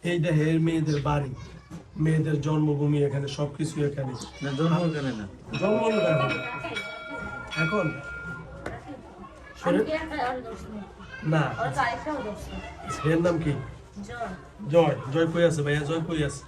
এইটা হের মেয়েদের বাড়ি, মেয়েদের জন্মভূমি এখানে, সবকিছু এখানে। না জন্ম এখানে না, জন্ম হলো এখন। এখন শোনেন না, এর নাম কি? জয়। জয় কই আছে ভাইয়া? জয় কই আছে?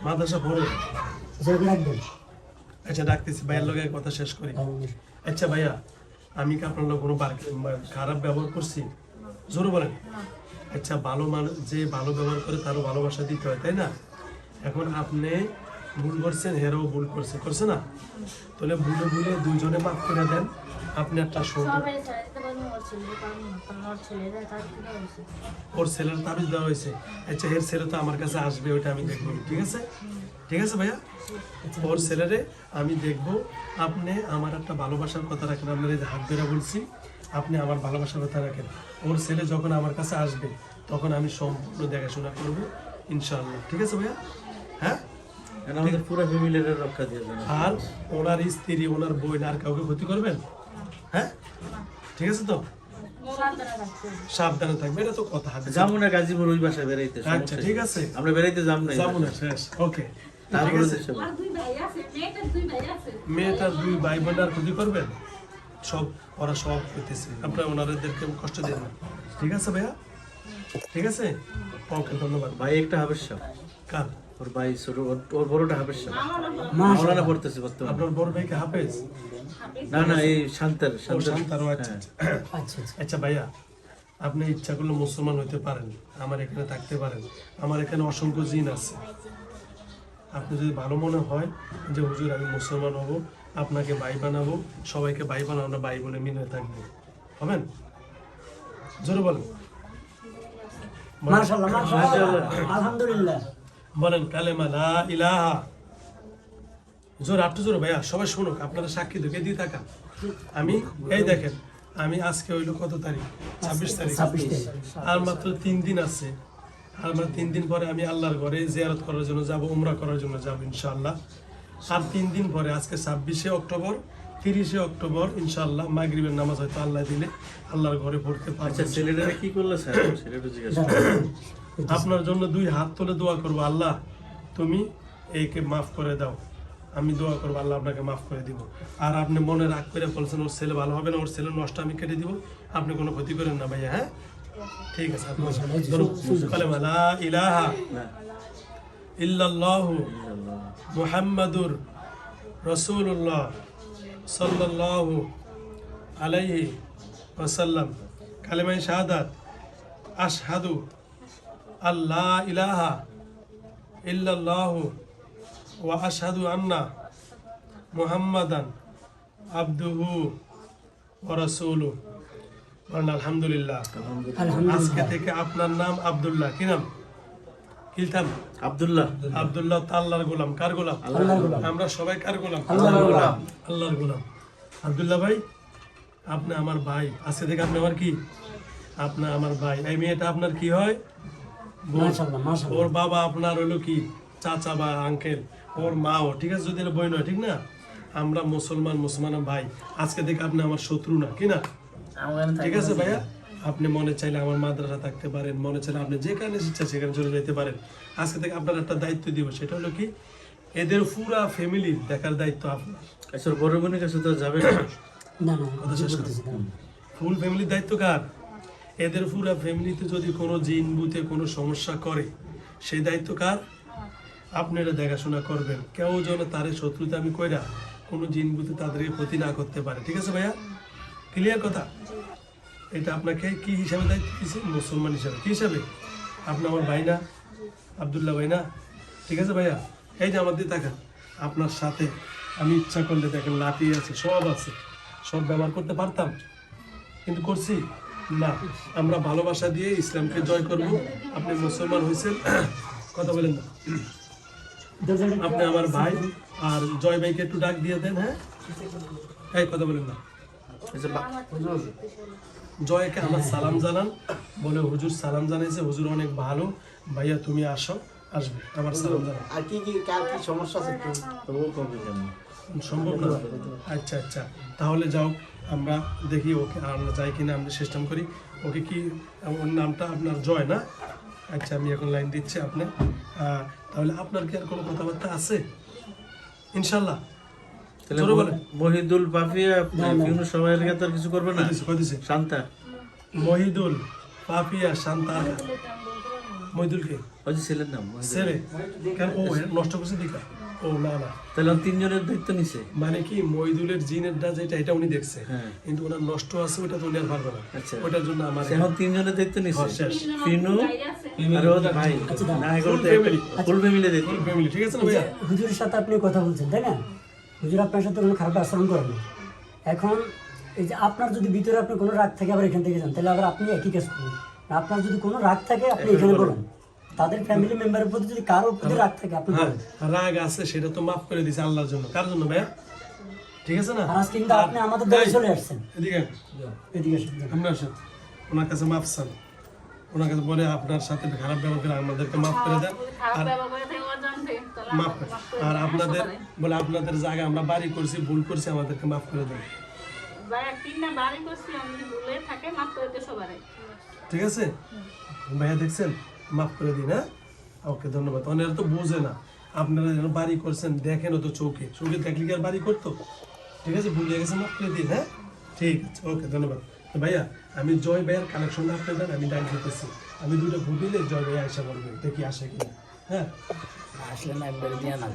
মাদ্রাসা পড়ে। আচ্ছা ডাকতেছি, ভাইয়ার লগে কথা শেষ করি। আচ্ছা ভাইয়া, আমি কি আপনার লোক কোনো খারাপ ব্যবহার করছি? জোরে বলেন। আচ্ছা, ভালো মানুষ যে ভালো ব্যবহার করে তারও ভালোবাসা দিতে হয়, তাই না? এখন আপনি ভুল করছেন, হেরাও ভুল করছে না? তাহলে ভুলে ভুলে দুইজনে মাফ করে দেন। আপনি একটা ওর ছেলের তাবিজ দেওয়া হয়েছে। আচ্ছা, এর ছেলে তো আমার কাছে আসবে, ওইটা আমি দেখবো, ঠিক আছে? ঠিক আছে ভাইয়া, ওর ছেলেরে আমি দেখবো। আপনি আমার একটা ভালোবাসার কথা রাখেন, আপনার এই যে হাত ধরে বলছি, আপনি আমার ভালোবাসার কথা রাখেন। ওর ছেলে যখন আমার কাছে আসবে তখন আমি সম্পূর্ণ দেখাশোনা করবো ইনশাআল্লাহ, ঠিক আছে ভাইয়া? হ্যাঁ, আমাদের পুরো ফ্যামিলির রক্ষা দিয়ে দেন। আর ওনার স্ত্রী, ওনার বোন আর কাউকে ক্ষতি করবেন? হ্যাঁ, ঠিক আছে তো? সাবধানে থাকবে, এটা তো কথা। যাবো না গাজীপুর ওই বাসায় বেরাইতে। আচ্ছা ঠিক আছে, আমরা বেরাইতে যাবো না, শেষ। ওকে, তারপরে মেয়েটার দুই ভাই বোন আর ক্ষতি করবেন? সব ওরা সব করতেছে, আপনারা ওনাদেরকে কষ্ট দেন না, ঠিক আছে ভাইয়া? ঠিক আছে, ওকে, ধন্যবাদ। ভাই একটা হাবেশ কার? ওর ভাই ছোট, ওর বড়টা হাবেশ মাওলানা পড়তেছে বর্তমানে। আপনার বড় ভাইকে হাফেজ? না না, এই শান্তার। আচ্ছা আচ্ছা ভাইয়া, আপনি ইচ্ছা করলে মুসলমান হইতে পারেন, আমার এখানে থাকতে পারেন, আমার এখানে অসংখ্য জিন আছে। আপনি যদি ভালো মনে হয় যে হুজুর আমি মুসলমান হব, আপনাকে ভাই বানাবো, সবাইকে ভাই বানাবো, আমরা ভাই বোনে মিলে থাকবো, হবেন? জোরে বলেন। মাশাআল্লাহ, মাশাআল্লাহ, আলহামদুলিল্লাহ। বলেন কালেমা লা ইলাহা। জোর, একটু জোরে ভাইয়া, সবাই শুনুক, আপনারা সাক্ষী ঢুকে দিয়ে থাকা। আমি এই দেখেন, আমি আজকে হইলো কত তারিখ? 26 তারিখ। আর মাত্র 3 দিন আছে। আর মাত্র 3 দিন পরে আমি আল্লাহর ঘরে জিয়ারত করার জন্য যাব, উমরা করার জন্য যাব ইনশাআল্লাহ। আর 3 দিন পরে, আজকে 26শে অক্টোবর, 30শে অক্টোবর ইনশাআল্লাহ মাগরিবের নামাজ হয়তো আল্লাহ দিলে আল্লাহর ঘরে পড়তে পারবো। আচ্ছা, ছেলেটা কি করলে স্যার? ছেলেটা জিজ্ঞাসা আপনার জন্য 2 হাত তুলে দোয়া করবো, আল্লাহ তুমি একে মাফ করে দাও। আমি দোয়া করবো, আল্লাহ আপনাকে মাফ করে দিব। আর আপনি মনে রাগ করে বলছেন ওর ছেলে ভালো হবে না, ওর ছেলে নষ্ট আমি কেটে দিব, আপনি কোনো ক্ষতি করেন না ভাইয়া, হ্যাঁ? ঠিক আছে, কালেমা লা ইলাহা ইল্লাল্লাহু মুহাম্মাদুর রাসূলুল্লাহ সাল্লাল্লাহু আলাইহি ওয়াসাল্লাম। কালেমা শাহাদাত, আশহাদু আল্লাহ ইলাহা ইল্লাল্লাহু ওয়া আশহাদু আন্না মুহাম্মাদান আবদুহু ওয়া রাসূলুহু। আলহামদুলিল্লাহ। আজকে থেকে আপনার নাম আব্দুল্লাহ। কি নাম? কি নাম? আব্দুল্লাহ। আব্দুল্লাহ তো আল্লাহর গোলাম। কার গোলাম? আমরা সবাই কার গোলাম? আল্লাহর গোলাম। আব্দুল্লাহ ভাই, আপনি আমার ভাই। আজকে থেকে আপনি আমার কি? আপনি আমার ভাই। এই মেয়েটা আপনার কি হয়? ওর বাবা আপনার হলো কি? চাচা বা আঙ্কেল। ওর মাও, ঠিক আছে? যদি বই নয়, ঠিক না? আমরা মুসলমান ভাই। আজকে থেকে আপনি আমার শত্রু না, কি না? ঠিক আছে ভাইয়া, আপনি মনে চাইলে আমার মাদ্রাসা থাকতে পারেন, মনে চাইলে আপনি যেখানে ইচ্ছা সেখানে চলে যেতে পারেন। আজকে থেকে আপনার একটা দায়িত্ব দিব, সেটা হলো কি, এদের পুরা ফ্যামিলি দেখার দায়িত্ব আপনার। আচ্ছা, বড় বোনের কাছে তো যাবে না? ফুল ফ্যামিলির দায়িত্ব কার? এদের পুরা ফ্যামিলিতে যদি কোনো জিন বুতে কোনো সমস্যা করে, সেই দায়িত্ব কার? আপনি এটা দেখাশোনা করবেন। কেউ যেন তার শত্রুতা আমি কইরা কোনো জিন বুতে তাদেরকে ক্ষতি না করতে পারে, ঠিক আছে ভাইয়া? ক্লিয়ার কথা? এটা আপনাকে কি হিসাবে দায়িত্ব দিয়েছে? মুসলমান হিসাবে। কি হিসাবে? আপনি আমার ভাই না? আব্দুল্লাহ ভাই না? ঠিক আছে ভাইয়া, এই যে আমার দিয়ে থাকেন, আপনার সাথে আমি ইচ্ছা করলে দেখেন লাঠি আছে, সব আছে, সব ব্যবহার করতে পারতাম, কিন্তু করছি না। আমরা ভালোবাসা দিয়ে ইসলামকে জয় করব। আপনি মুসলমান হয়েছেন, কথা বলেন না? আপনি আমার ভাই, আর জয় ভাইকে একটু ডাক দিয়ে দেন। হ্যাঁ, এই কথা বলেন না? জয়কে আমার সালাম জানান, বলে হুজুর সালাম জানাইছে, হুজুর অনেক ভালো, ভাইয়া তুমি আসো, আসবে, আমার সালাম জানান। আর কি কার কি সমস্যা আছে সম্ভব না? আচ্ছা আচ্ছা, তাহলে যাও, আমরা দেখি ওকে আমরা যাই কিনা, আমরা সিস্টেম করি। ওকে কি, ওর নামটা আপনার জয় না? আচ্ছা আমি এখন লাইন দিচ্ছি আপনি তাহলে আপনার কি আর কোনো কথাবার্তা আছে ইনশাল্লাহ তাহলে জোরে বলেন। মহিদুল পাপিয়া ফিউনু সবাই এর তো আর কিছু করবে না কইতেছে শান্তা মহিদুল পাপিয়া শান্তার মহিদুলকে ওই যে ছেলের নাম মহিদুল। ছেলে কেন ও নষ্ট করছে দিকা ও না না তাহলে তিনজনের দায়িত্ব নিছে মানে কি মহিদুলের জিনেরটা যেটা এটা উনি দেখছে হ্যাঁ। কিন্তু ওনার নষ্ট আছে ওটা তো উনি আর পারবে না আচ্ছা। ওটার জন্য আমার এখন তিনজনের দায়িত্ব নিছে শেষ ফিনু আর ওর ভাই না এগুলো ফুল ফ্যামিলি দায়িত্ব ফ্যামিলি ঠিক আছে না ভাইয়া হুজুরের সাথে আপনি কথা বলছেন তাই না? হুজুর আপনার সাথে কোনো খারাপ আচরণ করেন না। এখন এই যে আপনার যদি ভিতরে আপনার কোনো রাগ থাকে আবার এখান থেকে যান, তাহলে আবার আপনি একই কাজ করুন। আর আপনার যদি কোনো রাগ থাকে আপনি এখানে বলুন। তাদের ফ্যামিলি মেম্বারের প্রতি যদি কারোর প্রতি রাগ থাকে আপনি হ্যাঁ বলুন। রাগ আছে সেটা তো মাফ করে দিছে আল্লাহর জন্য কার জন্য ভাইয়া ঠিক আছে না আর আজকে কিন্তু আপনি আমাদের দলে চলে আসছেন। এদিকে এদিকে আসেন। আপনি আসেন ওনার কাছে মাফ চান ওনার কাছে বলে আপনার সাথে খারাপ ব্যবহার করে আমাদেরকে মাফ করে দেন আর মাফ আর আপনাদের বলে আপনাদের জায়গা আমরা বাড়ি করছি ভুল করছি আমাদেরকে মাফ করে দেন ঠিক আছে ভাইয়া দেখছেন মাফ করে দিন হ্যাঁ ওকে ধন্যবাদ অনেক তো বোঝে না আপনারা যেন বাড়ি করছেন দেখেন তো চোখে চোখে দেখলে কি আর বাড়ি করতো ঠিক আছে ভুলে গেছে মাফ করে দিন হ্যাঁ ঠিক আছে ওকে ধন্যবাদ তো ভাইয়া আমি জয় ভাইয়ের কালেকশনটা আপনি দেন আমি ডাইন করতেছি আমি দুটো ভোট দিলে জয় ভাইয়া আসা করবে দেখি আসে কিনা হ্যাঁ আসলে না একবারে দিয়ে না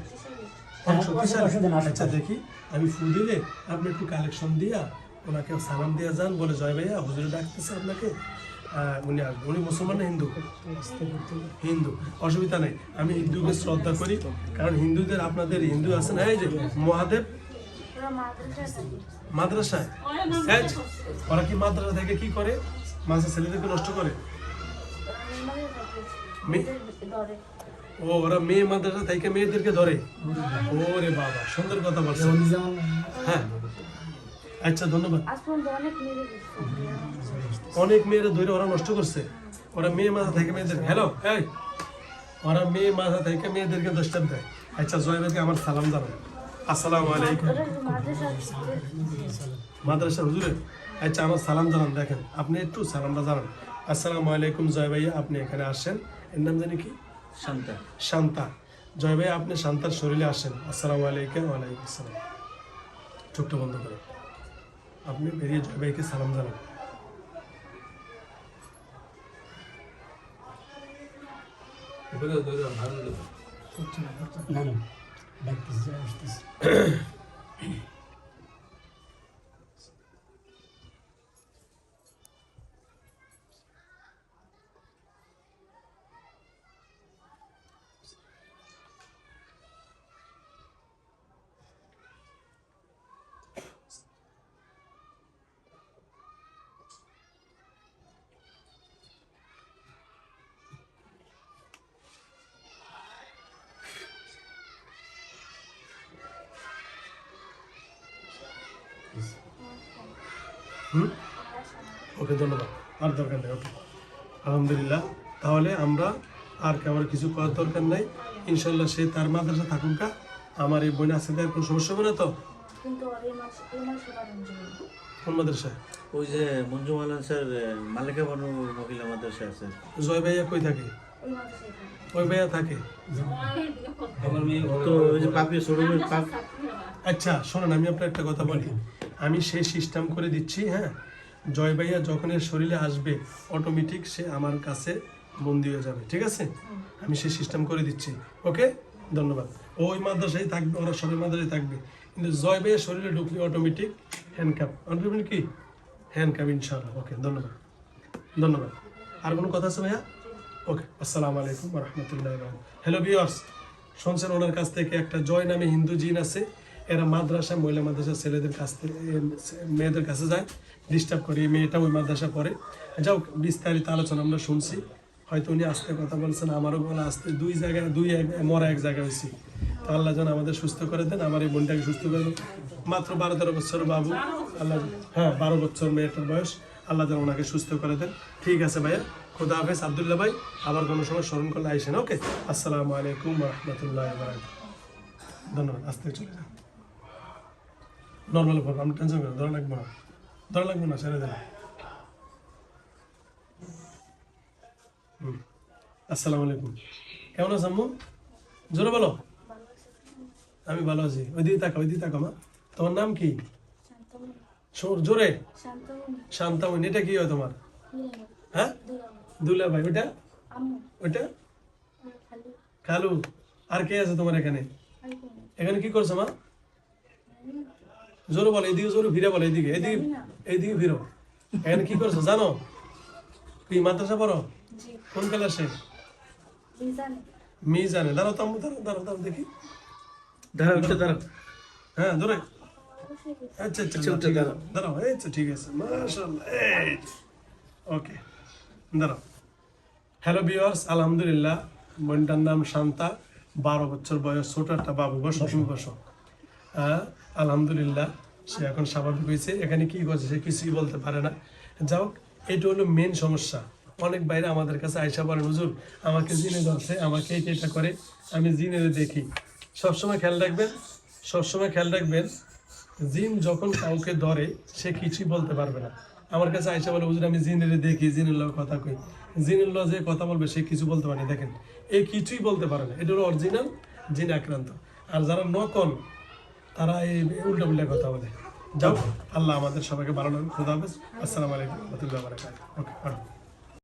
আচ্ছা দেখি আমি ফু দিলে আপনি একটু কালেকশন দিয়া ওনাকে সালাম দিয়া যান বলে জয় ভাইয়া হুজুরে ডাকতেছে আপনাকে উনি আসবে উনি মুসলমান না হিন্দু হিন্দু অসুবিধা নেই আমি হিন্দুকে শ্রদ্ধা করি কারণ হিন্দুদের আপনাদের হিন্দু আছে না এই যে মহাদেব মাদ্রাসায় এই যে, ওরা কি মাদ্রাসা থেকে কি করে মাদ্রাসা ছেলেদেরকে নষ্ট করে ও ওরা মেয়ে মাদ্রাসা থেকে মেয়েদেরকে ধরে ওরে বাবা সুন্দর কথা বলছেন হ্যাঁ আচ্ছা ধন্যবাদ অনেক মেয়েরা ধরে ওরা নষ্ট করছে ওরা মেয়ে মাথা থেকে মেয়েদের হ্যালো এই ওরা মেয়ে মাথা থেকে মেয়েদেরকে দশটাপ দেয় আচ্ছা জয় ভাইকে আমার সালাম জানান আসসালামু আলাইকুম মাদ্রাসা হুজুরে আচ্ছা আমার সালাম জানান দেখেন আপনি একটু সালামটা জানান আসসালামু আলাইকুম জয় ভাইয়া আপনি এখানে আসেন এর নাম জানি কি শান্তা শান্তা জয় ভাই আপনি শান্তার শরীরে আসেন আসসালামু আলাইকুম ওয়ালাইকুম আসসালাম চোখটা বন্ধ করে আপনি বেরিয়ে জয় ভাইকে সালাম জানান না না ডাকতেছি আসতেছি। ওকে ধন্যবাদ আর দরকার নেই ওকে আলহামদুলিল্লাহ তাহলে আমরা আর কেমন কিছু করার দরকার নাই ইনশাল্লাহ সে তার মাদ্রাসা থাকুকা আমার এই বোন আছে তার কোনো সমস্যা হবে না তো কোন মাদ্রাসায় ওই যে মঞ্জু মালান স্যার মালিকা বানু মহিলা মাদ্রাসা আছে জয় ভাইয়া কই থাকে ওই ভাইয়া থাকে তো ওই যে পাপিয়া শোরুমের পাপ আচ্ছা শোনেন আমি আপনার একটা কথা বলি আমি সেই সিস্টেম করে দিচ্ছি হ্যাঁ জয় ভাইয়া যখন এর শরীরে আসবে অটোমেটিক সে আমার কাছে বন্দি হয়ে যাবে ঠিক আছে আমি সেই সিস্টেম করে দিচ্ছি ওকে ধন্যবাদ ওই মাদ্রাসায় থাকবে ওরা সবাই মাদ্রাসায় থাকবে কিন্তু জয় ভাইয়ের শরীরে ঢুকলে অটোমেটিক হ্যান্ডকাপ অটোমেটিক কি হ্যান্ডকাপ ইনশাআল্লাহ ওকে ধন্যবাদ ধন্যবাদ আর কোনো কথা আছে ভাইয়া ওকে আসসালামু আলাইকুম রহমতুল্লাহ হ্যালো ভিউয়ার্স শুনছেন ওনার কাছ থেকে একটা জয় নামে হিন্দু জিন আছে এরা মাদ্রাসা মহিলা মাদ্রাসা ছেলেদের কাছ থেকে মেয়েদের কাছে যায় ডিস্টার্ব করে এই মেয়েটা ওই মাদ্রাসা পড়ে যাও বিস্তারিত আলোচনা আমরা শুনছি হয়তো উনি আস্তে কথা বলছেন আমারও বলা আস্তে মরা এক জায়গায় হয়েছি তো আল্লাহ যেন আমাদের সুস্থ করে দেন আমার এই বোনটাকে সুস্থ করে দেন মাত্র 12-13 বছর বাবু আল্লাহ হ্যাঁ 12 বছর মেয়েটার বয়স আল্লাহ যেন ওনাকে সুস্থ করে দেন ঠিক আছে ভাইয়া খুদা হাফেজ আব্দুল্লাহ ভাই আবার কোনো সময় স্মরণ করলে আইসেন ওকে আসসালামু আলাইকুম রহমতুল্লাহ ধন্যবাদ আস্তে চলে যান নর্মাল করবো আমি টেনশন করি ধরা লাগবো না ছেড়ে দেন আসসালামু আলাইকুম। কেমন আছো আম্মু? জোরে বলো। আমি ভালো আছি। ওইদিকে তাকাও মা। তোমার নাম কি? জোরে। শান্তামণি। এটা কি হয় তোমার? হ্যাঁ, দুলা ভাই। ওইটা ওইটা খালু। আর কে আছে তোমার এখানে? এখানে কি করছো মা? জোরে বলো, এদিকে জোরে ফিরে বলো, এইদিকে ফিরো। এখানে কি করছো জানো? কি মাদ্রাসা পড়ো? কোন ক্লাসে? মিজানে। দাঁড়াও তো আম্মু, দাঁড়াও দেখি। দাঁড়াও। হ্যাঁ, ধরে। আচ্ছা আচ্ছা, ঠিক আছে। দাঁড়াও। দাঁড়াও। এই তো ঠিক আছে, মাশাআল্লাহ। এই ওকে, দাঁড়াও। হ্যালো ভিউয়ার্স, আলহামদুলিল্লাহ। বোনটার নাম শান্তা, 12 বছর বয়স, ছোট একটা বাবু। বসো, তুমি বসো। আলহামদুলিল্লাহ, সে এখন স্বাভাবিক হয়েছে। এখানে কি করছে সে কিছুই বলতে পারে না। যাও, এটা হলো মেন সমস্যা। অনেক বাইরে আমাদের কাছে আয়সা বলেন, হুজুর আমাকে জিনে ধরছে, আমাকে এটা করে, আমি জিনের দেখি। সবসময় খেয়াল রাখবেন, জিন যখন কাউকে ধরে সে কিছুই বলতে পারবে না। আমার কাছে আয়সা বলে, হুজুর আমি জিনের দেখি, জিনের লোক কথা কই। জিনের লোক যে কথা বলবে সে কিছু বলতে পারে না। দেখেন, এই কিছুই বলতে পারে না। এটা হলো অরিজিনাল জিন আক্রান্ত। আর যারা নকল তারা এই উল্টা পুল্টা কথা বলে। যাও, আল্লাহ আমাদের সবাইকে ভালো রাখুন। খুদা হাফেজ। আসসালামু আলাইকুম ওয়া রাহমাতুল্লাহি ওয়া বারাকাতুহু। ওকে।